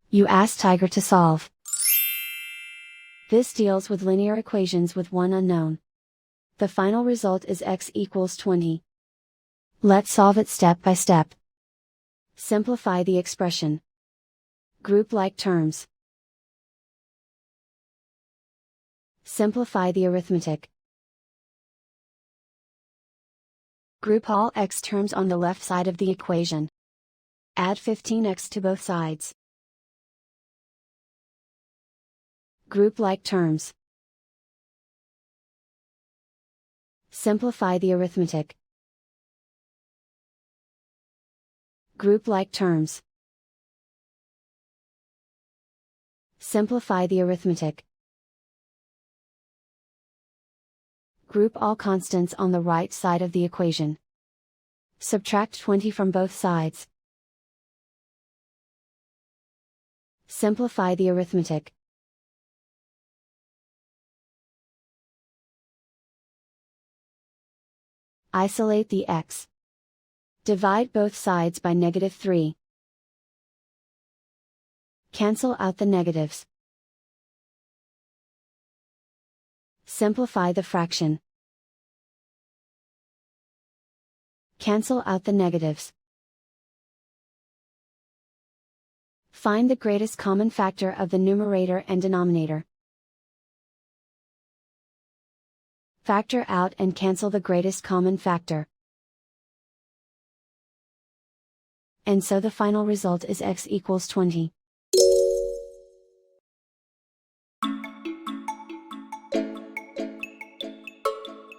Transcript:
You ask Tiger to solve. This deals with linear equations with one unknown. The final result is x equals 20. Let's solve it step by step. Simplify the expression. Group like terms. Simplify the arithmetic. Group all x terms on the left side of the equation. Add 15x to both sides. Group like terms. Simplify the arithmetic. Group like terms. Simplify the arithmetic. Group all constants on the right side of the equation. Subtract 20 from both sides. Simplify the arithmetic. Isolate the x. Divide both sides by -3. Cancel out the negatives. Simplify the fraction. Cancel out the negatives. Find the greatest common factor of the numerator and denominator. Factor out and cancel the greatest common factor. And so the final result is x equals 20.